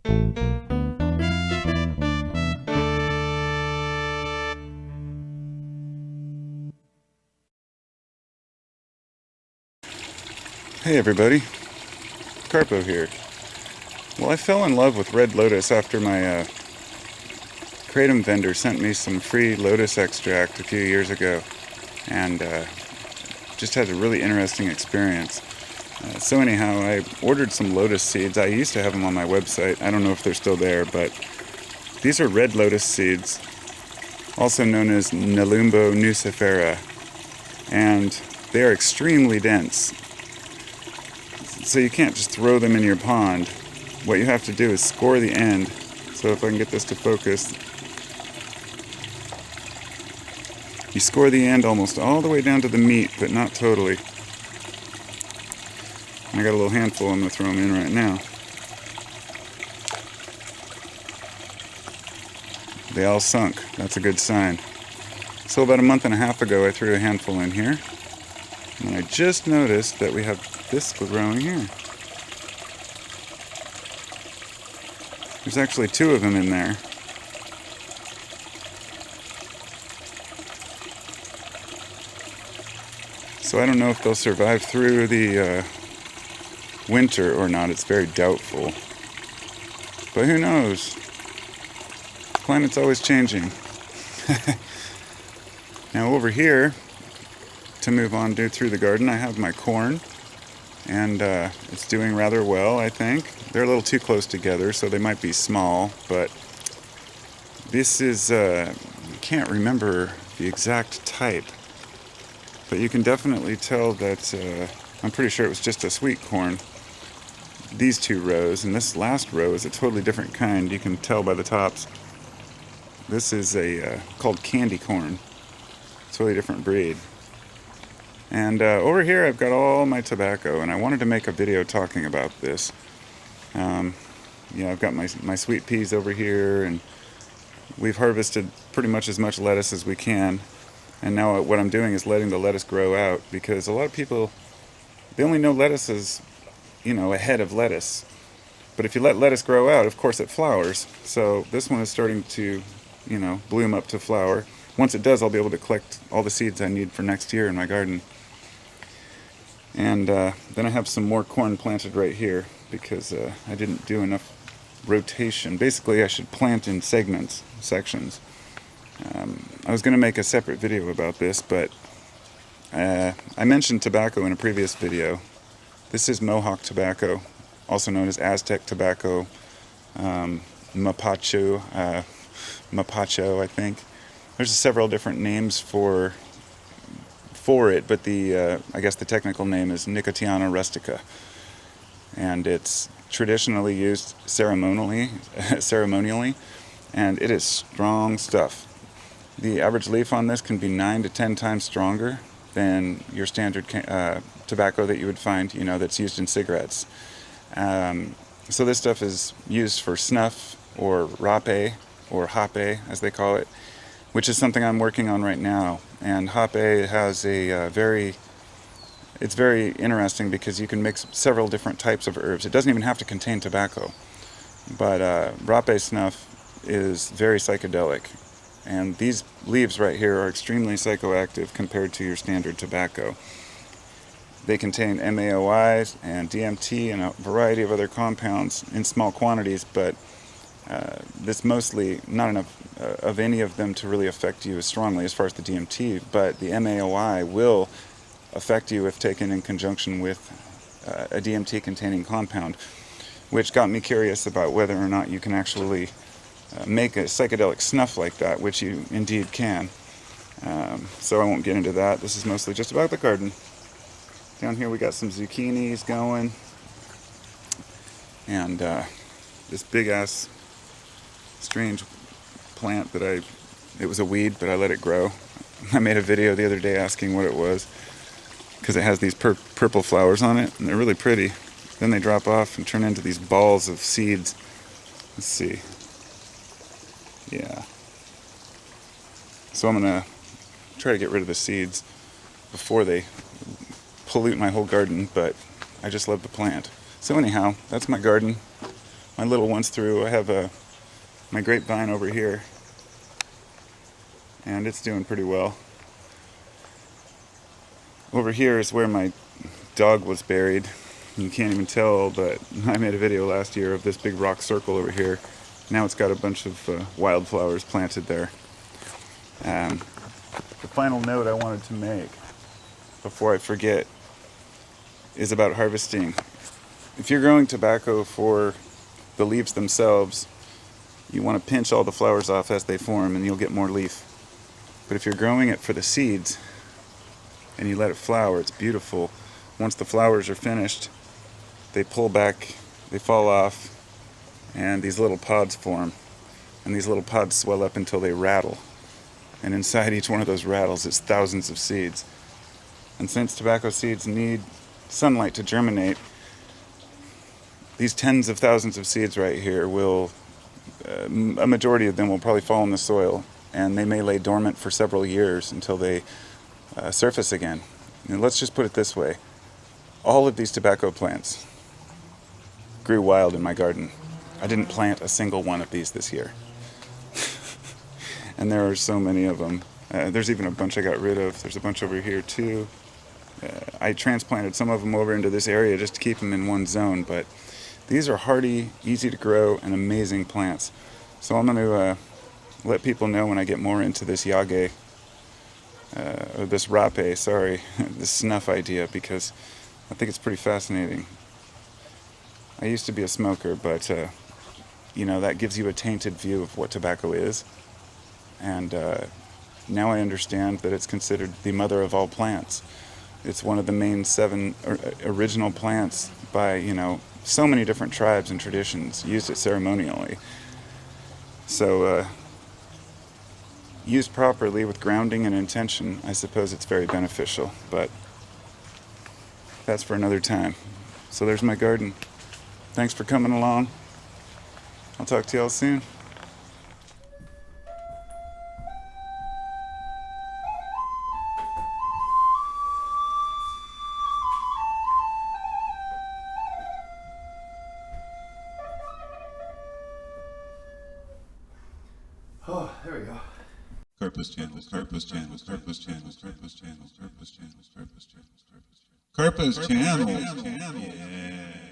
Hey everybody, Carpo here. Well, I fell in love with Red Lotus after my kratom vendor sent me some free lotus extract a few years ago, and just had a really interesting experience. So anyhow, I ordered some lotus seeds. I used to have them on my website. I don't know if they're still there, but these are red lotus seeds, also known as Nelumbo Nucifera, and they are extremely dense. So you can't just throw them in your pond. What you have to do is score the end. So if I can get this to focus, you score the end almost all the way down to the meat, but not totally. I got a little handful I'm going to throw them in right now. They all sunk. That's a good sign. So about a month and a half ago I threw a handful in here. And I just noticed that we have this growing here. There's actually two of them in there. So I don't know if they'll survive through the winter or not. It's very doubtful. But who knows? The climate's always changing. Now over here, to move on through the garden, I have my corn. And it's doing rather well, I think. They're a little too close together, so they might be small, but this is, I can't remember the exact type, but you can definitely tell that, I'm pretty sure it was just a sweet corn. These two rows, and this last row is a totally different kind. You can tell by the tops. This is called candy corn. It's a totally different breed. And over here I've got all my tobacco, and I wanted to make a video talking about this. I've got my sweet peas over here, and we've harvested pretty much as much lettuce as we can. And now what I'm doing is letting the lettuce grow out, because a lot of people, they only know lettuce is, a head of lettuce. But if you let lettuce grow out, of course it flowers. So this one is starting to, bloom up to flower. Once it does, I'll be able to collect all the seeds I need for next year in my garden. And then I have some more corn planted right here because I didn't do enough rotation. Basically, I should plant in sections. I was going to make a separate video about this, but I mentioned tobacco in a previous video. This is Mohawk tobacco, also known as Aztec tobacco, Mapacho, I think. There's several different names for it, but I guess the technical name is Nicotiana Rustica, and it's traditionally used ceremonially, and it is strong stuff. The average leaf on this can be 9 to 10 times stronger than your standard tobacco that you would find, that's used in cigarettes. So this stuff is used for snuff or rape or hape, as they call it, which is something I'm working on right now. And hape has it's very interesting because you can mix several different types of herbs. It doesn't even have to contain tobacco. But rape snuff is very psychedelic. And these leaves right here are extremely psychoactive compared to your standard tobacco. They contain MAOIs and DMT and a variety of other compounds in small quantities, but this mostly, not enough of any of them to really affect you as strongly as far as the DMT, but the MAOI will affect you if taken in conjunction with a DMT containing compound, which got me curious about whether or not you can actually make a psychedelic snuff like that, which you indeed can. So I won't get into that. This is mostly just about the garden. Down here we got some zucchinis going, and this big ass strange plant that it was a weed, but I let it grow. I made a video the other day asking what it was, because it has these purple flowers on it, and they're really pretty. Then they drop off and turn into these balls of seeds. Let's see. Yeah. So I'm gonna try to get rid of the seeds before they pollute my whole garden, but I just love the plant. So anyhow, that's my garden. my little ones through. I have my grapevine over here, and it's doing pretty well. Over here is where my dog was buried. You can't even tell, but I made a video last year of this big rock circle over here. Now it's got a bunch of wildflowers planted there. The final note I wanted to make before I forget is about harvesting. If you're growing tobacco for the leaves themselves, you want to pinch all the flowers off as they form and you'll get more leaf. But if you're growing it for the seeds and you let it flower, it's beautiful. Once the flowers are finished, they pull back, they fall off, and these little pods form. And these little pods swell up until they rattle. And inside each one of those rattles is thousands of seeds. And since tobacco seeds need sunlight to germinate, these tens of thousands of seeds right here will, a majority of them will probably fall in the soil, and they may lay dormant for several years until they surface again. And let's just put it this way. All of these tobacco plants grew wild in my garden. I didn't plant a single one of these this year. And there are so many of them. There's even a bunch I got rid of. There's a bunch over here too. I transplanted some of them over into this area just to keep them in one zone, but these are hardy, easy to grow, and amazing plants. So I'm going to let people know when I get more into this yage, or this rape, sorry, this snuff idea, because I think it's pretty fascinating. I used to be a smoker, but that gives you a tainted view of what tobacco is. And now I understand that it's considered the mother of all plants. It's one of the main 7 original plants by, so many different tribes and traditions, used it ceremonially. So, used properly with grounding and intention, I suppose it's very beneficial, but that's for another time. So there's my garden. Thanks for coming along. I'll talk to y'all soon. Oh, there we go. Carpo's channels, Carpo's channels, Carpo's channels, Carpo's channels, Carpo's channels, Carpo's channels, Carpo's channels, Carpo's channels. Yeah.